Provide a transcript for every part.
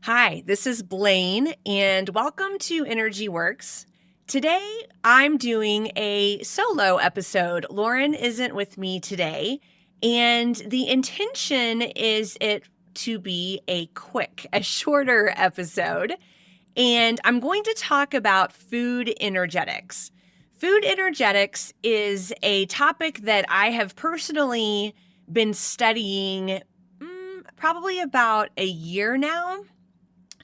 Hi, this is Blaine, and welcome to Energy Works. Today, I'm doing a solo episode. Lauren isn't with me today, and the intention is it to be a shorter episode. And I'm going to talk about food energetics. Food energetics is a topic that I have personally been studying probably about a year now.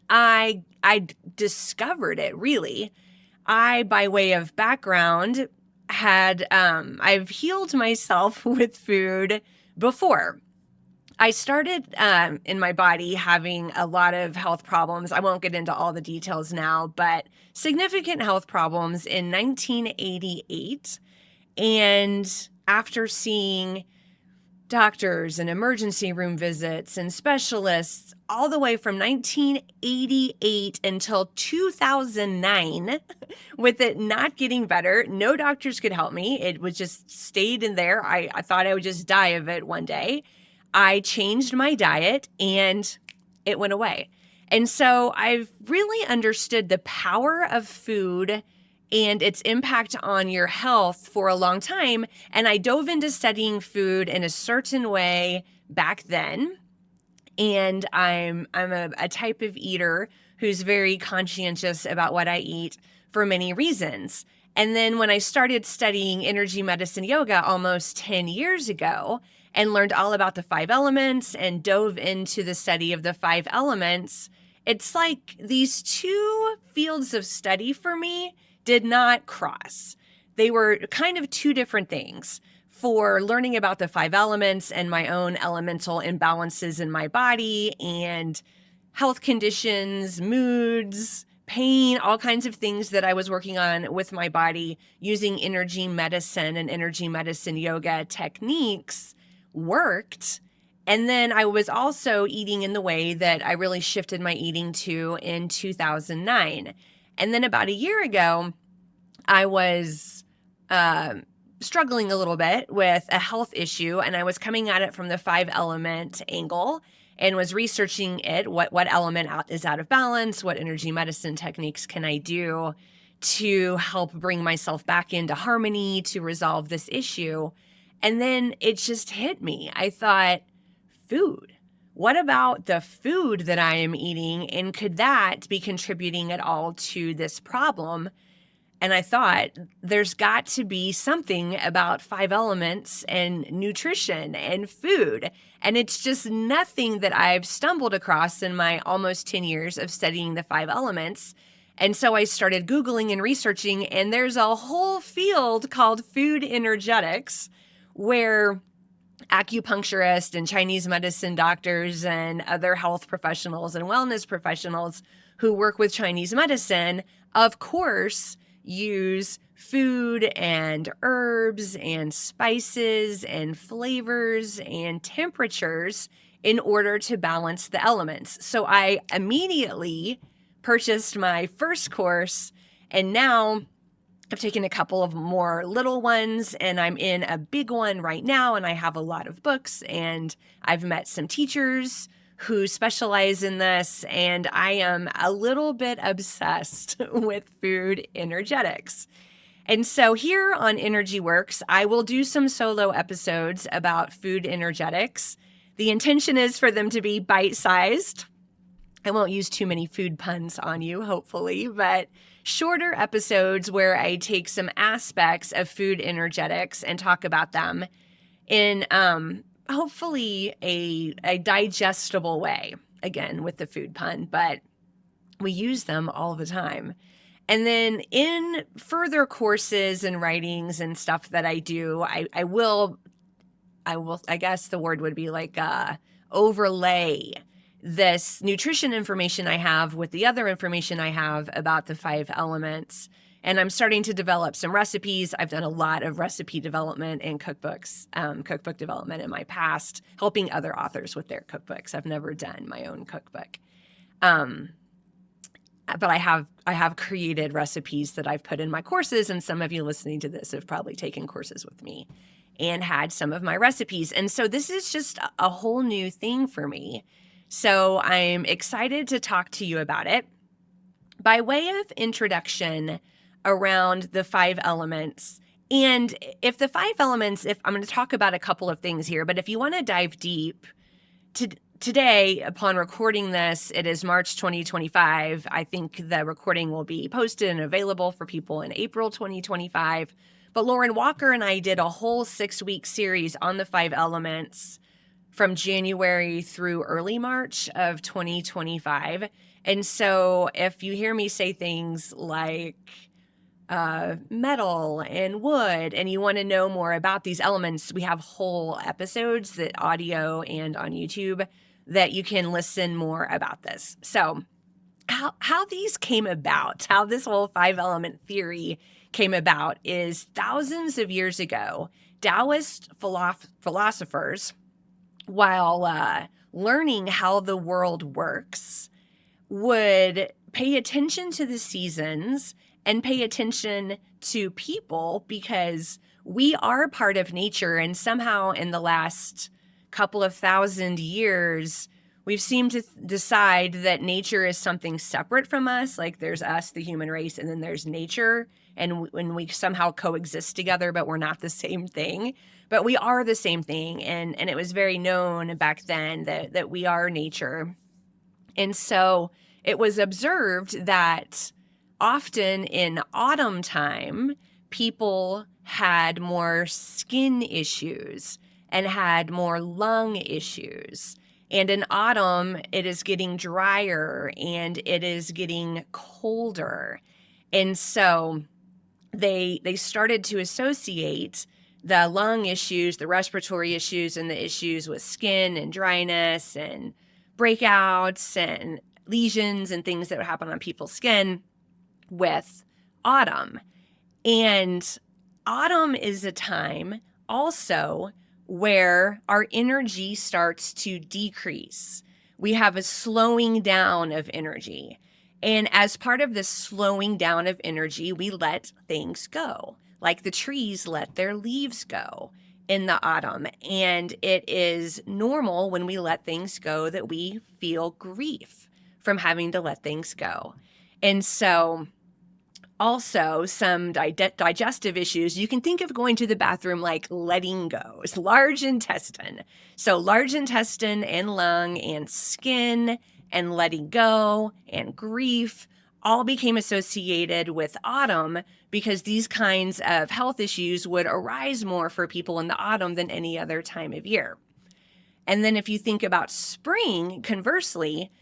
I discovered it really. By way of background, I've healed myself with food before. I started in my body having a lot of health problems. I won't get into all the details now, but significant health problems in 1988. And after seeing doctors and emergency room visits and specialists all the way from 1988 until 2009 with it not getting better. No doctors could help me. It was just stayed in there. I thought I would just die of it one day. I changed my diet and it went away. And so I've really understood the power of food and its impact on your health for a long time. And I dove into studying food in a certain way back then. And I'm a type of eater who's very conscientious about what I eat for many reasons. And then when I started studying energy medicine yoga almost 10 years ago and learned all about the five elements and dove into the study of the five elements, it's like these two fields of study for me did not cross. They were kind of two different things. For learning about the five elements and my own elemental imbalances in my body and health conditions, moods, pain, all kinds of things that I was working on with my body using energy medicine and energy medicine yoga techniques worked. And then I was also eating in the way that I really shifted my eating to in 2009. And then about a year ago, I was struggling a little bit with a health issue, and I was coming at it from the five element angle and was researching it. What element is out of balance? What energy medicine techniques can I do to help bring myself back into harmony to resolve this issue? And then it just hit me. I thought, food. What about the food that I am eating? And could that be contributing at all to this problem? And I thought there's got to be something about five elements and nutrition and food. And it's just nothing that I've stumbled across in my almost 10 years of studying the five elements. And so I started Googling and researching, and there's a whole field called food energetics where acupuncturists and Chinese medicine doctors and other health professionals and wellness professionals who work with Chinese medicine, of course, use food and herbs and spices and flavors and temperatures in order to balance the elements. So I immediately purchased my first course, and now I've taken a couple of more little ones, and I'm in a big one right now, and I have a lot of books, and I've met some teachers who specialize in this, and I am a little bit obsessed with food energetics. And so here on Energy Works, I will do some solo episodes about food energetics. The intention is for them to be bite-sized. I won't use too many food puns on you, hopefully, but shorter episodes where I take some aspects of food energetics and talk about them in hopefully a digestible way, again, with the food pun, but we use them all the time. And then in further courses and writings and stuff that I do, I will, I guess the word would be like overlay this nutrition information I have with the other information I have about the five elements. And I'm starting to develop some recipes. I've done a lot of recipe development and cookbooks, cookbook development in my past, helping other authors with their cookbooks. I've never done my own cookbook. But I have created recipes that I've put in my courses, and some of you listening to this have probably taken courses with me and had some of my recipes. And so this is just a whole new thing for me So I'm excited to talk to you about it. By way of introduction around the 5 elements, and if the 5 elements, if I'm going to talk about a couple of things here, but if you want to dive deep, today, upon recording this, it is March 2025. I think the recording will be posted and available for people in April 2025. But Lauren Walker and I did a whole 6-week series on the 5 elements from January through early March of 2025. And so if you hear me say things like metal and wood, and you want to know more about these elements, we have whole episodes that audio and on YouTube that you can listen more about this. So how these came about, how this whole 5 element theory came about is thousands of years ago, Taoist philosophers, while learning how the world works, would pay attention to the seasons and pay attention to people, because we are part of nature. And somehow in the last couple of thousand years, we've seemed to decide that nature is something separate from us. Like there's us, the human race, and then there's nature. And when we somehow coexist together, but we're not the same thing. But we are the same thing. And it was very known back then that we are nature. And so it was observed that often in autumn time, people had more skin issues and had more lung issues. And in autumn, it is getting drier and it is getting colder. And so they started to associate the lung issues, the respiratory issues, and the issues with skin and dryness and breakouts and lesions and things that would happen on people's skin with autumn. And autumn is a time also where our energy starts to decrease. We have a slowing down of energy. And as part of this slowing down of energy, we let things go, like the trees let their leaves go in the autumn. And it is normal when we let things go that we feel grief from having to let things go. And so also some digestive issues. You can think of going to the bathroom like letting go. It's large intestine. So large intestine and lung and skin and letting go and grief all became associated with autumn, because these kinds of health issues would arise more for people in the autumn than any other time of year. And then if you think about spring, conversely,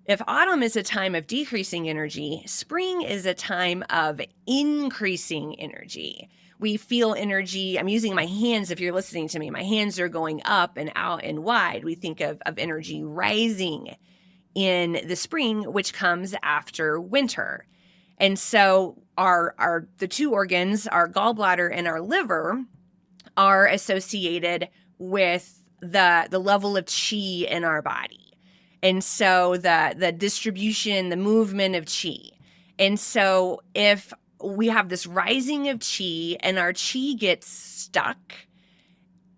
if autumn is a time of decreasing energy, spring is a time of increasing energy. We feel energy. I'm using my hands if you're listening to me. My hands are going up and out and wide. We think of energy rising in the spring, which comes after winter. And so the two organs, our gallbladder and our liver, are associated with the level of chi in our body. And so the distribution, the movement of chi. And so if we have this rising of chi and our chi gets stuck,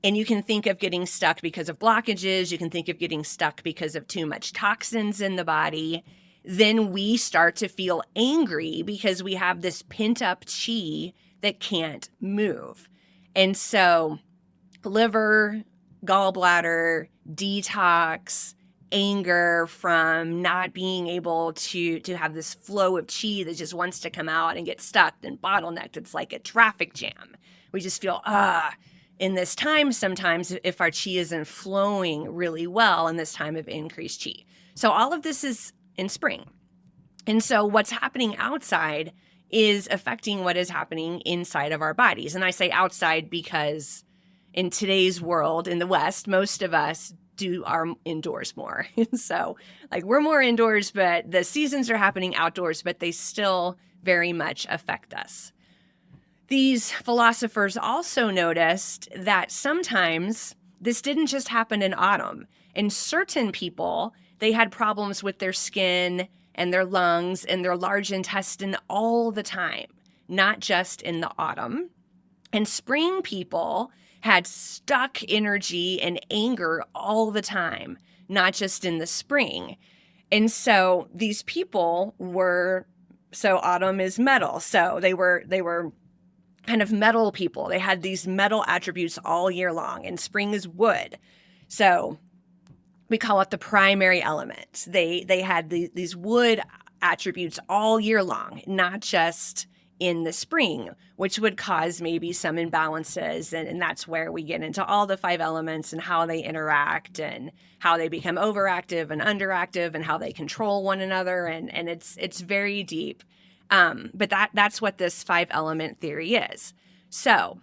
and you can think of getting stuck because of blockages, you can think of getting stuck because of too much toxins in the body, then we start to feel angry because we have this pent up chi that can't move. And so liver, gallbladder, detox, anger from not being able to have this flow of chi that just wants to come out and get stuck and bottlenecked. It's like a traffic jam. We just feel, in this time sometimes if our chi isn't flowing really well in this time of increased chi. So all of this is in spring. And so what's happening outside is affecting what is happening inside of our bodies. And I say outside because in today's world, in the West, most of us are indoors more. So like we're more indoors, but the seasons are happening outdoors, but they still very much affect us. These philosophers also noticed that sometimes this didn't just happen in autumn. In certain people, they had problems with their skin and their lungs and their large intestine all the time, not just in the autumn. And spring people had stuck energy and anger all the time, not just in the spring. And so these people were, so autumn is metal. So they were kind of metal people. They had these metal attributes all year long, and spring is wood. So we call it the primary element. They had these wood attributes all year long, not just in the spring, which would cause maybe some imbalances. And that's where we get into all the 5 elements and how they interact and how they become overactive and underactive and how they control one another. And it's very deep. But that's what this 5 element theory is. So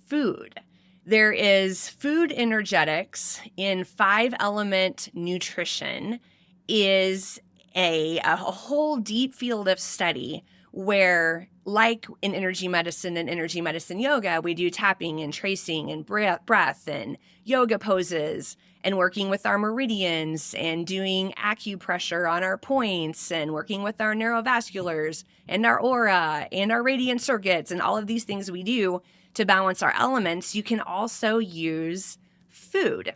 food. There is food energetics in 5 element nutrition is a whole deep field of study where, like in energy medicine and energy medicine yoga, we do tapping and tracing and breath and yoga poses and working with our meridians and doing acupressure on our points and working with our neurovasculars and our aura and our radiant circuits and all of these things we do to balance our elements. You can also use food.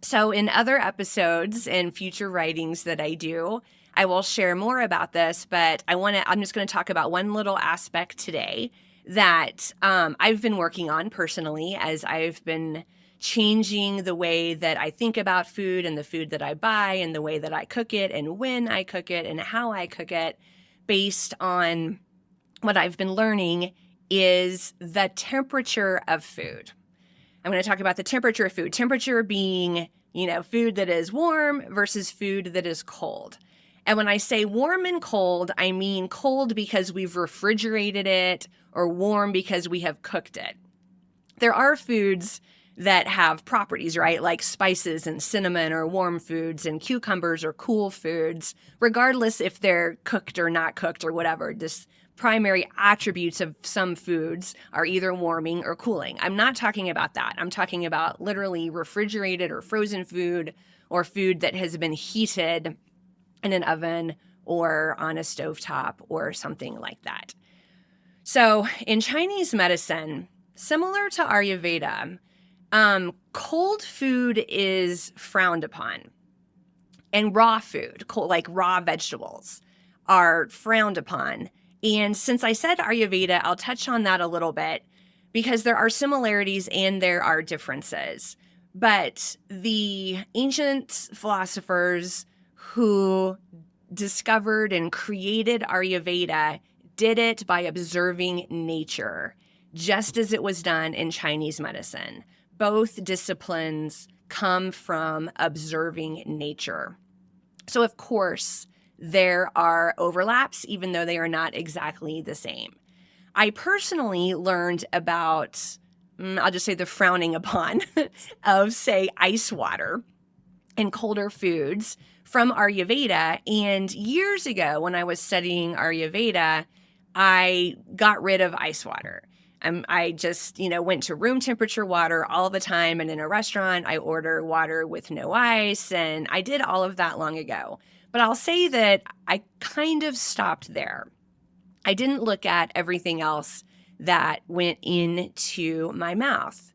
So in other episodes and future writings that I do, I will share more about this, but I'm just going to talk about one little aspect today that I've been working on personally as I've been changing the way that I think about food and the food that I buy and the way that I cook it and when I cook it and how I cook it based on what I've been learning is the temperature of food. I'm going to talk about the temperature of food. Temperature being, food that is warm versus food that is cold. And when I say warm and cold, I mean cold because we've refrigerated it or warm because we have cooked it. There are foods that have properties, right? Like spices and cinnamon are warm foods and cucumbers are cool foods, regardless if they're cooked or not cooked or whatever. This primary attributes of some foods are either warming or cooling. I'm not talking about that. I'm talking about literally refrigerated or frozen food or food that has been heated in an oven or on a stovetop or something like that. So in Chinese medicine, similar to Ayurveda, cold food is frowned upon. And raw food, like raw vegetables, are frowned upon. And since I said Ayurveda, I'll touch on that a little bit because there are similarities and there are differences. But the ancient philosophers who discovered and created Ayurveda did it by observing nature, just as it was done in Chinese medicine. Both disciplines come from observing nature. So, of course, there are overlaps, even though they are not exactly the same. I personally learned about, I'll just say the frowning upon of, say, ice water and colder foods from Ayurveda. And years ago, when I was studying Ayurveda, I got rid of ice water. I just, went to room temperature water all the time. And in a restaurant, I order water with no ice. And I did all of that long ago. But I'll say that I kind of stopped there. I didn't look at everything else that went into my mouth.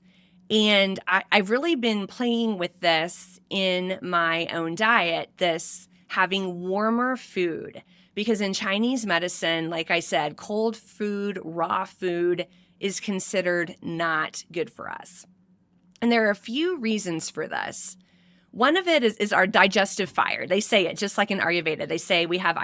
And I've really been playing with this in my own diet, this having warmer food. Because in Chinese medicine, like I said, cold food, raw food is considered not good for us. And there are a few reasons for this. One of it is our digestive fire. They say it just like in Ayurveda. They say we have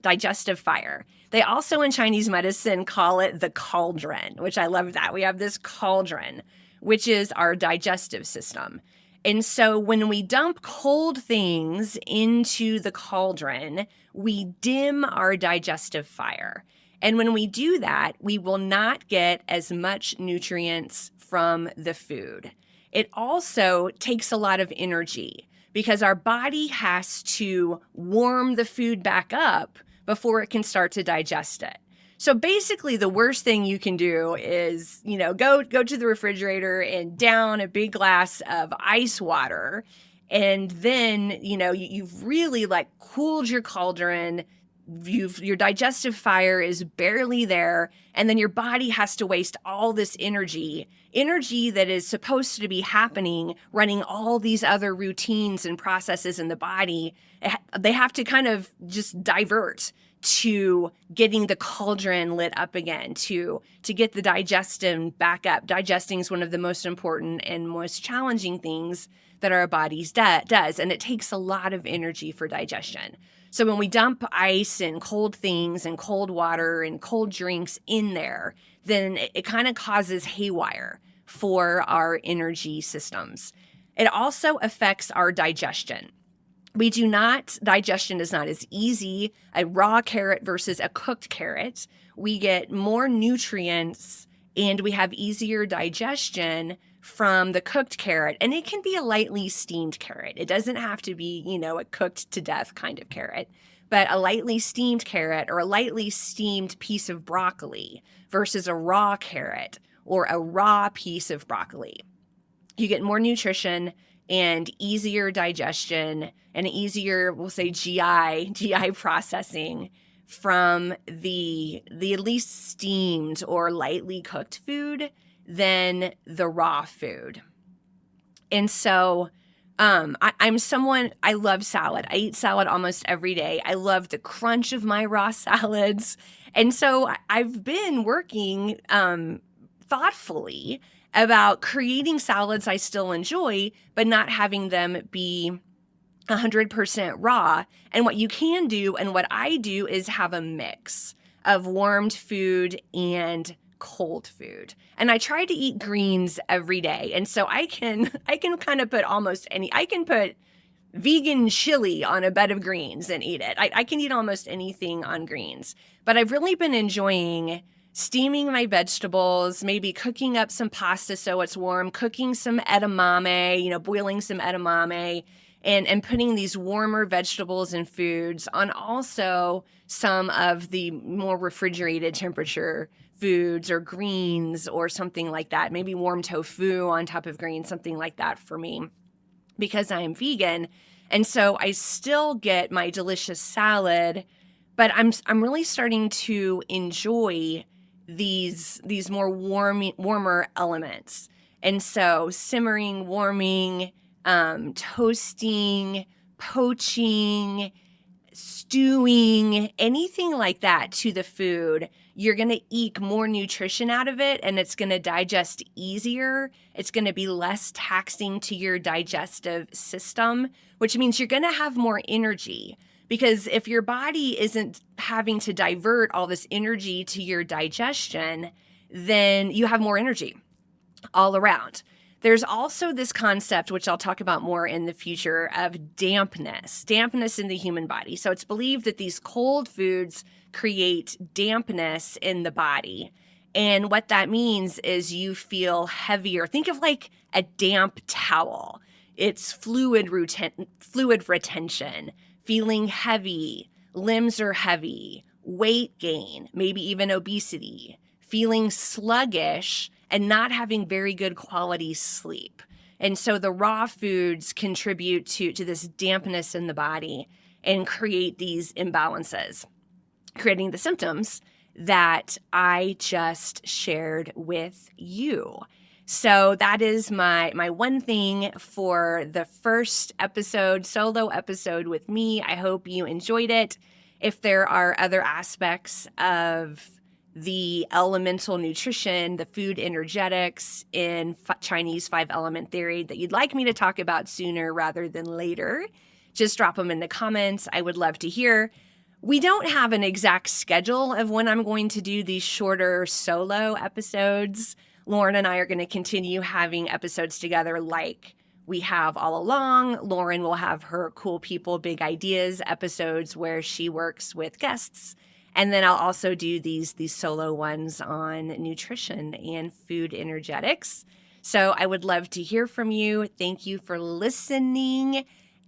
digestive fire. They also in Chinese medicine call it the cauldron, which I love that. We have this cauldron, which is our digestive system. And so when we dump cold things into the cauldron, we dim our digestive fire. And when we do that, we will not get as much nutrients from the food. It also takes a lot of energy because our body has to warm the food back up before it can start to digest it. So basically, the worst thing you can do is, go to the refrigerator and down a big glass of ice water. And then, you've really cooled your cauldron. Your digestive fire is barely there. And then your body has to waste all this energy energy that is supposed to be happening, running all these other routines and processes in the body, they have to kind of just divert to getting the cauldron lit up again, to get the digestion back up. Digesting is one of the most important and most challenging things that our bodies does, and it takes a lot of energy for digestion. So when we dump ice and cold things and cold water and cold drinks in there, then it kind of causes haywire for our energy systems. It also affects our digestion. Digestion is not as easy, a raw carrot versus a cooked carrot. We get more nutrients and we have easier digestion from the cooked carrot. And it can be a lightly steamed carrot. It doesn't have to be, a cooked to death kind of carrot, but a lightly steamed carrot or a lightly steamed piece of broccoli versus a raw carrot or a raw piece of broccoli. You get more nutrition and easier digestion and easier, we'll say GI processing from the at least steamed or lightly cooked food than the raw food. And so I love salad. I eat salad almost every day. I love the crunch of my raw salads. And so I've been working thoughtfully about creating salads I still enjoy, but not having them be 100% raw. And what you can do and what I do is have a mix of warmed food and cold food. And I try to eat greens every day. And so I can kind of put I can put vegan chili on a bed of greens and eat it. I can eat almost anything on greens. But I've really been enjoying steaming my vegetables, maybe cooking up some pasta so it's warm, cooking some edamame, boiling some edamame, and putting these warmer vegetables and foods on also some of the more refrigerated temperature foods or greens or something like that. Maybe warm tofu on top of greens, something like that for me, because I am vegan. And so I still get my delicious salad, but I'm really starting to enjoy these more warmer elements. And so simmering, warming, toasting, poaching, stewing, anything like that to the food, you're going to eke more nutrition out of it and it's going to digest easier. It's going to be less taxing to your digestive system, which means you're going to have more energy. Because if your body isn't having to divert all this energy to your digestion, then you have more energy all around. There's also this concept, which I'll talk about more in the future, of dampness in the human body. So it's believed that these cold foods create dampness in the body. And what that means is you feel heavier. Think of like a damp towel. It's fluid retention, feeling heavy, limbs are heavy, weight gain, maybe even obesity, feeling sluggish, and not having very good quality sleep. And so the raw foods contribute to this dampness in the body and create these imbalances, creating the symptoms that I just shared with you. So that is my one thing for the first episode, solo episode with me. I hope you enjoyed it. If there are other aspects of the elemental nutrition, the food energetics in Chinese 5-element theory that you'd like me to talk about sooner rather than later, just drop them in the comments. I would love to hear. We don't have an exact schedule of when I'm going to do these shorter solo episodes. Lauren and I are going to continue having episodes together like we have all along. Lauren will have her Cool People, Big Ideas episodes where she works with guests. And then I'll also do these solo ones on nutrition and food energetics. So I would love to hear from you. Thank you for listening,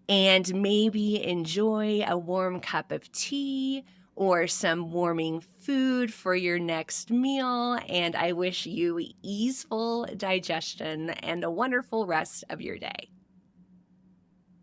and maybe enjoy a warm cup of tea or some warming food for your next meal. And I wish you easeful digestion and a wonderful rest of your day.